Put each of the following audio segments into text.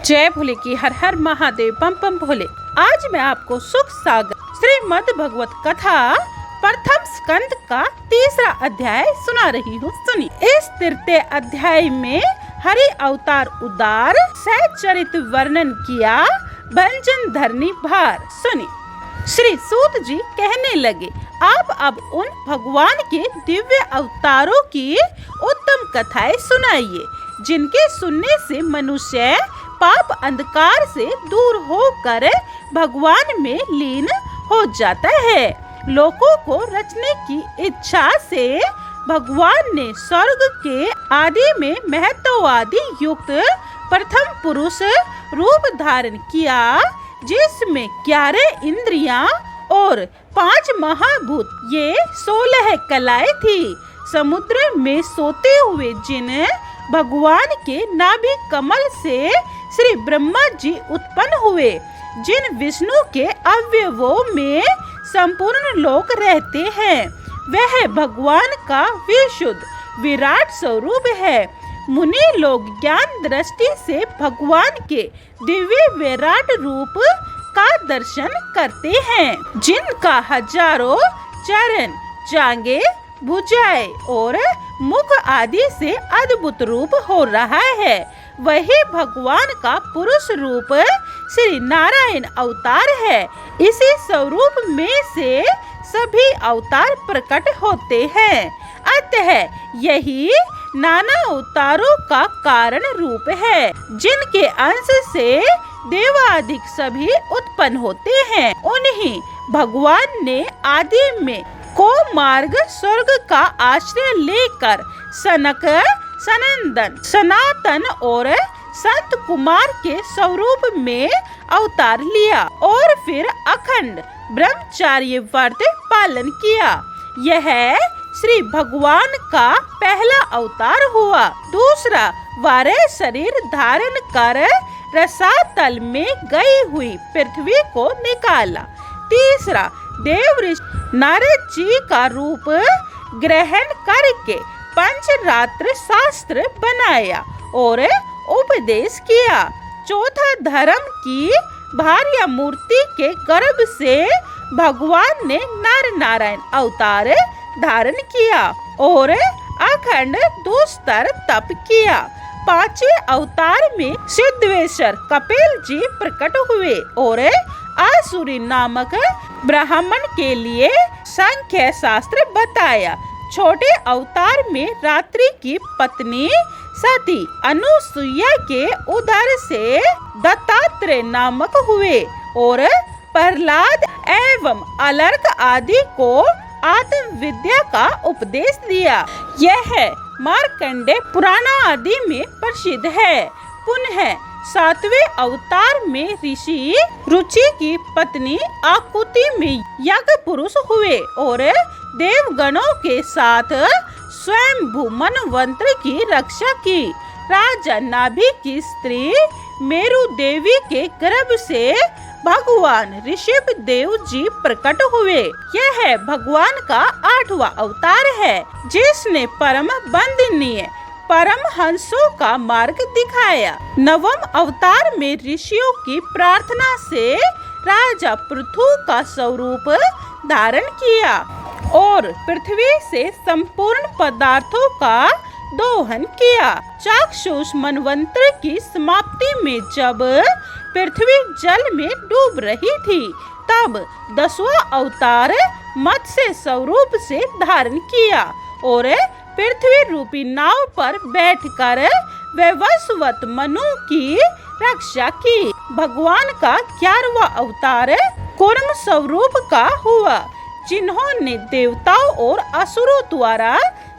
जय भोले की हर हर महादेव बम बम भोले। आज मैं आपको सुख सागर श्रीमद् भगवत कथा प्रथम स्कंद का तीसरा अध्याय सुना रही हूँ। सुनी। इस तृतीय अध्याय में हरि अवतार उदार सचरित वर्णन किया भंजन धरनी भार। सुनी। श्री सूत जी कहने लगे, आप अब उन भगवान के दिव्य अवतारों की उत्तम कथाएं सुनाइए, जिनके सुनने से मनुष्य पाप अंधकार से दूर होकर भगवान में लीन हो जाता है। लोगों को रचने की इच्छा से भगवान ने स्वर्ग के आदि में महत्ववादी युक्त प्रथम पुरुष रूप धारण किया, जिसमें 11 इंद्रियां और 5 महाभूत ये 16 कलाएं थी। समुद्र में सोते हुए जिन भगवान के नाभि कमल से श्री ब्रह्मा जी उत्पन्न हुए, जिन विष्णु के अवयवों में संपूर्ण लोक रहते हैं, वह भगवान का विशुद्ध विराट स्वरूप है। मुनि लोग ज्ञान दृष्टि से भगवान के दिव्य विराट रूप का दर्शन करते हैं, जिनका हजारों चरण, जांघें, भुजाएं और मुख आदि से अद्भुत रूप हो रहा है। वही भगवान का पुरुष रूप श्री नारायण अवतार है। इसी स्वरूप में से सभी अवतार प्रकट होते हैं। अतः यही नाना अवतारों का कारण रूप है, जिनके अंश से देवादिक सभी उत्पन्न होते हैं। उन्हीं भगवान ने आदि में को मार्ग स्वर्ग का आश्रय लेकर सनक, सनंदन, सनातन और संत कुमार के स्वरूप में अवतार लिया और फिर अखंड ब्रह्मचार्य व्रत पालन किया। यह श्री भगवान का पहला अवतार हुआ। दूसरा, वारे शरीर धारण कर रसातल में गई हुई पृथ्वी को निकाला। तीसरा, देव ऋषि नारद जी का रूप ग्रहण करके पंचरात्र शास्त्र बनाया और उपदेश किया। चौथा, धर्म की भार्या मूर्ति के गर्भ से भगवान ने नर नारायण अवतार धारण किया और अखंड दुस्तर तप किया। 5वें अवतार में सिद्धेश्वर कपिल जी प्रकट हुए और आसुरी नामक ब्राह्मण के लिए संख्या शास्त्र बताया। छोटे अवतार में रात्रि की पत्नी सती अनुसुईया के उदर से दत्तात्रेय नामक हुए और प्रहलाद एवं अलर्क आदि को आत्म विद्या का उपदेश दिया। यह मार्कंडेय पुराण आदि में प्रसिद्ध है। पुनः 7वें अवतार में ऋषि रुचि की पत्नी आकुति में यज्ञ पुरुष हुए और देवगणों के साथ स्वयंभू मनवंतर की रक्षा की। राजा नाभि की स्त्री मेरु देवी के गर्भ से भगवान ऋषभ देव जी प्रकट हुए। यह भगवान का 8वां अवतार है, जिसने परम बंदनीय परमहंसों का मार्ग दिखाया। 9वें अवतार में ऋषियों की प्रार्थना से राजा पृथु का स्वरूप धारण किया और पृथ्वी से संपूर्ण पदार्थों का दोहन किया। चाक्षुष मनवंतर की समाप्ति में जब पृथ्वी जल में डूब रही थी, तब 10वां अवतार मत्स्य स्वरूप से धारण किया और पृथ्वी रूपी नाव पर बैठकर वैवस्वत मनु की रक्षा की। भगवान का 11वां अवतार कूर्म स्वरूप का हुआ, जिन्होंने देवताओं और असुरों द्वारा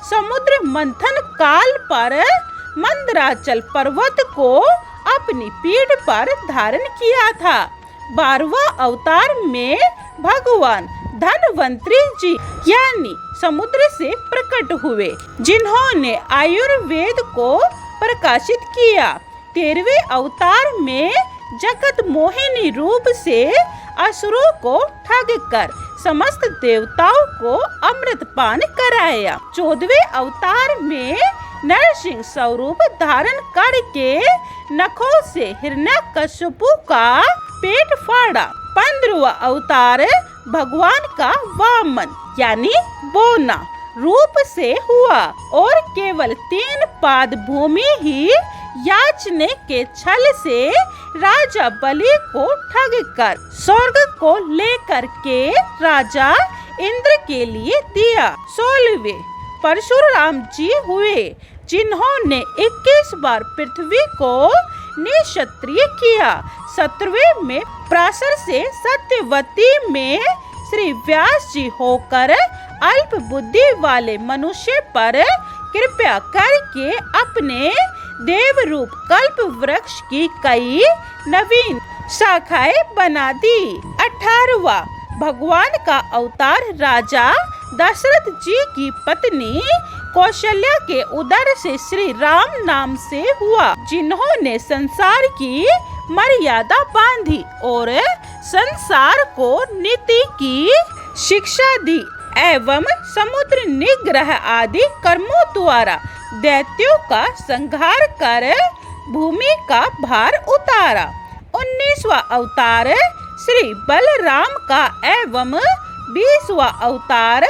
समुद्र मंथन काल पर मंदराचल पर्वत को अपनी पीठ पर धारण किया था। 12वां अवतार में भगवान धनवंतरी जी यानी समुद्र से प्रकट हुए, जिन्होंने आयुर्वेद को प्रकाशित किया। 13वें अवतार में जगत मोहिनी रूप से असुरों को ठग कर समस्त देवताओं को अमृत पान कराया। 14वें अवतार में नरसिंह स्वरूप धारण करके नखों से हिरण्यकशिपु का पेट फाड़ा। 15वां अवतार भगवान का वामन यानी बोना रूप से हुआ और केवल 3 पाद भूमि ही याचने के छल से राजा बलि को ठग कर स्वर्ग को लेकर के राजा इंद्र के लिए दिया। 16वें परशुराम जी हुए, जिन्होंने 21 बार पृथ्वी को निक्षत्रिय किया। 17वें में पराशर से सत्यवती में श्री व्यास जी होकर अल्प बुद्धि वाले मनुष्य पर कृपा करके अपने देव रूप कल्प वृक्ष की कई नवीन शाखाएं बना दी। 18वां भगवान का अवतार राजा दशरथ जी की पत्नी कौशल्या के उदर से श्री राम नाम से हुआ, जिन्होंने संसार की मर्यादा बांधी और संसार को नीति की शिक्षा दी एवं समुद्र निग्रह आदि कर्मों द्वारा दैत्यों का संहार कर भूमि का भार उतारा। 19वां अवतार श्री बलराम का एवं 20वां अवतार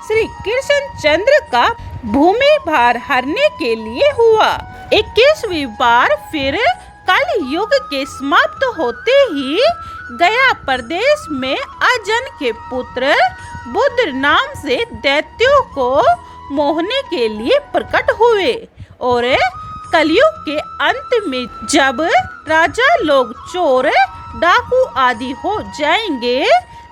श्री कृष्णचंद्र का भूमि भार हरने के लिए हुआ। 21वीं बार फिर कल युग के समाप्त होते ही गया प्रदेश में अजन के पुत्र बुद्ध नाम से दैत्यों को मोहने के लिए प्रकट हुए और कलयुग के अंत में जब राजा लोग चोर डाकू आदि हो जाएंगे,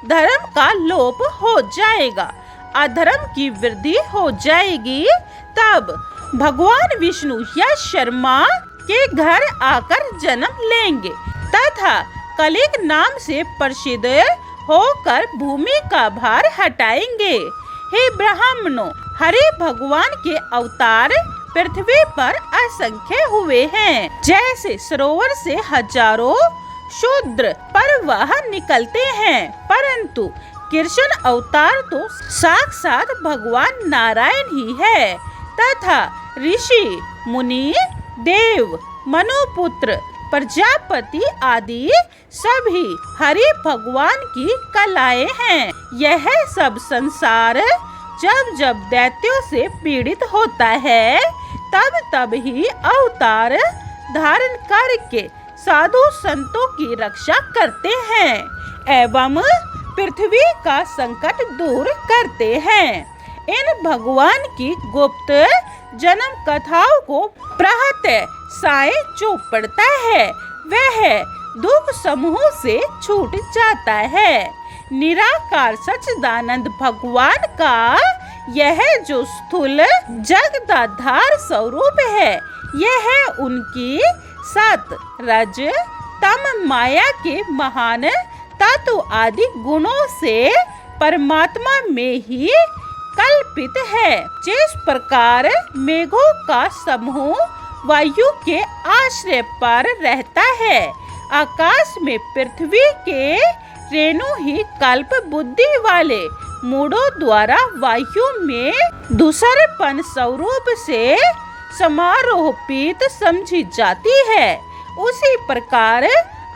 धर्म का लोप हो जाएगा, अधर्म की वृद्धि हो जाएगी, तब भगवान विष्णु यश शर्मा के घर आकर जन्म लेंगे तथा कलिक नाम से प्रसिद्ध होकर भूमि का भार हटाएंगे। हे ब्राह्मणों, हरि भगवान के अवतार पृथ्वी पर असंख्य हुए हैं। जैसे सरोवर से हजारों शूद्र परवाह निकलते हैं, परंतु कृष्ण अवतार तो साक्षात भगवान नारायण ही है तथा ऋषि मुनि देव मनुपुत्र प्रजापति आदि सभी हरि भगवान की कलाएं हैं। यह सब संसार जब जब दैत्यों से पीड़ित होता है, तब तब ही अवतार धारण करके साधु संतों की रक्षा करते हैं एवं पृथ्वी का संकट दूर करते हैं। इन भगवान की गुप्त जन्म कथाओं को प्रहत साय जो पढ़ता है वह दुख समूह से छूट जाता है। निराकार सच्चिदानंद भगवान का यह जो स्थूल जगदाधार स्वरूप है, यह उनकी सत रज तम माया के महान तत्व आदि गुणों से परमात्मा में ही कल्पित है। जिस प्रकार मेघों का समूह वायु के आश्रय पर रहता है, आकाश में पृथ्वी के रेणु ही कल्प बुद्धि वाले मूढ़ों द्वारा वायु में दूसरेपन स्वरूप से समारोपित समझी जाती है, उसी प्रकार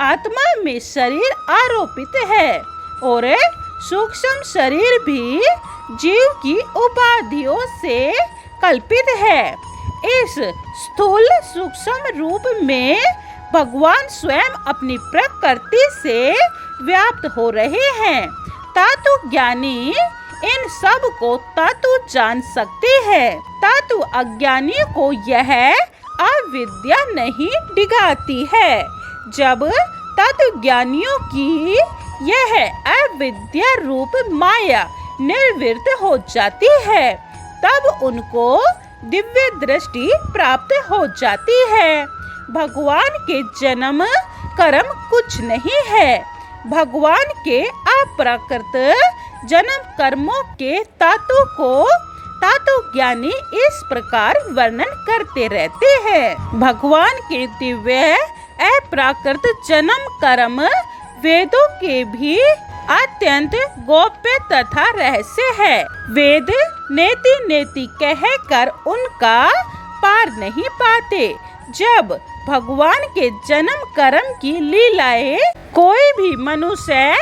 आत्मा में शरीर आरोपित है और सूक्ष्म शरीर भी जीव की उपाधियों से कल्पित है। इस स्थूल सूक्ष्म रूप में भगवान स्वयं अपनी प्रकृति से व्याप्त हो रहे हैं। तत्व ज्ञानी इन सब को तत्व जान सकते हैं, तत्व अज्ञानी को यह अविद्या नहीं डिगाती है। जब तत्व ज्ञानियों की यह अविद्या रूप माया निर्वृत्त हो जाती है, तब उनको दिव्य दृष्टि प्राप्त हो जाती है। भगवान के जन्म कर्म कुछ नहीं है। भगवान के अप्राकृत जन्म कर्मों के तत्व को तत्व ज्ञानी इस प्रकार वर्णन करते रहते हैं। भगवान के दिव्य अप्राकृत जन्म कर्म वेदों के भी अत्यंत गोप्य तथा रहस्य है। वेद नेति नेति कहकर उनका पार नहीं पाते। जब भगवान के जन्म कर्म की लीलाएं कोई भी मनुष्य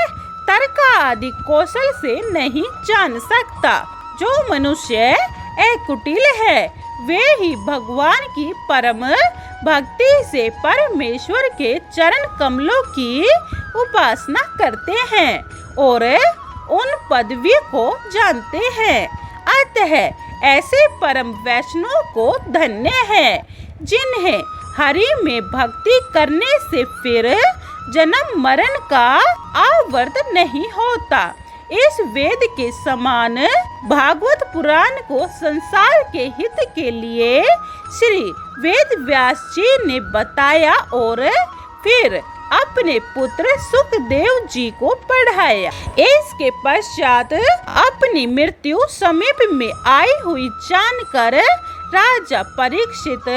तर्क आदि कौशल से नहीं जान सकता। जो मनुष्य कुटिल है वे ही भगवान की परम भक्ति से परमेश्वर के चरण कमलों की उपासना करते हैं और उन पदवी को जानते हैं। अतः ऐसे परम वैष्णव को धन्य है जिन्हें हरि में भक्ति करने से फिर जन्म मरण का आवर्त नहीं होता। इस वेद के समान भागवत पुराण को संसार के हित के लिए श्री वेद व्यास जी ने बताया और फिर अपने पुत्र सुखदेव जी को पढ़ाया। इसके पश्चात अपनी मृत्यु समीप में आई हुई जानकर राजा परीक्षित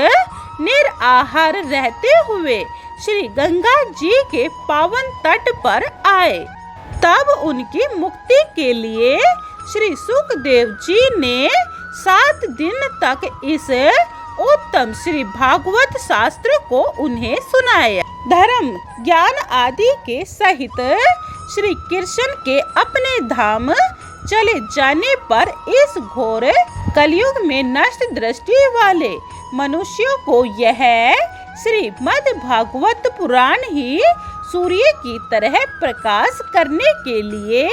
निराहार रहते हुए श्री गंगा जी के पावन तट पर आए। तब उनकी मुक्ति के लिए श्री सुखदेव जी ने 7 दिन तक इस उत्तम श्री भागवत शास्त्र को उन्हें सुनाया। धर्म ज्ञान आदि के सहित श्री कृष्ण के अपने धाम चले जाने पर इस घोर कलयुग में नष्ट दृष्टि वाले मनुष्यों को यह श्रीमद् भागवत पुराण ही सूर्य की तरह प्रकाश करने के लिए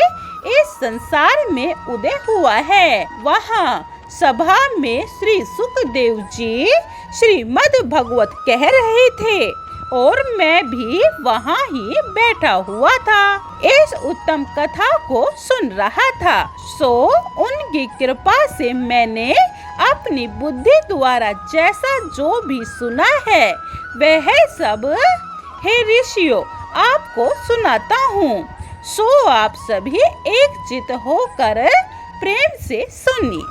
इस संसार में उदय हुआ है। वहाँ सभा में श्री सुखदेव जी श्रीमद् भागवत कह रहे थे और मैं भी वहाँ ही बैठा हुआ था। इस उत्तम कथा को सुन रहा था। सो उनकी कृपा से मैंने अपनी बुद्धि द्वारा जैसा जो भी सुना है वह सब हे ऋषियों आपको सुनाता हूँ। सो आप सभी एक चित होकर प्रेम से सुनिए।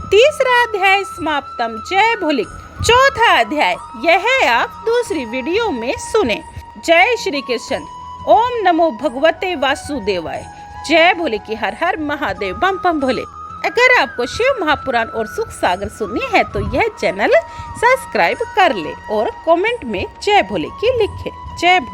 3रा अध्याय समाप्तम। जय भोले। 4था अध्याय यह आप दूसरी वीडियो में सुने। जय श्री कृष्ण। ओम नमो भगवते वासुदेवाय। जय भोले की हर हर महादेव। बम बम भोले। अगर आपको शिव महापुराण और सुख सागर सुननी है तो यह चैनल सब्सक्राइब कर ले और कमेंट में जय भोले की लिखे। जय भोले।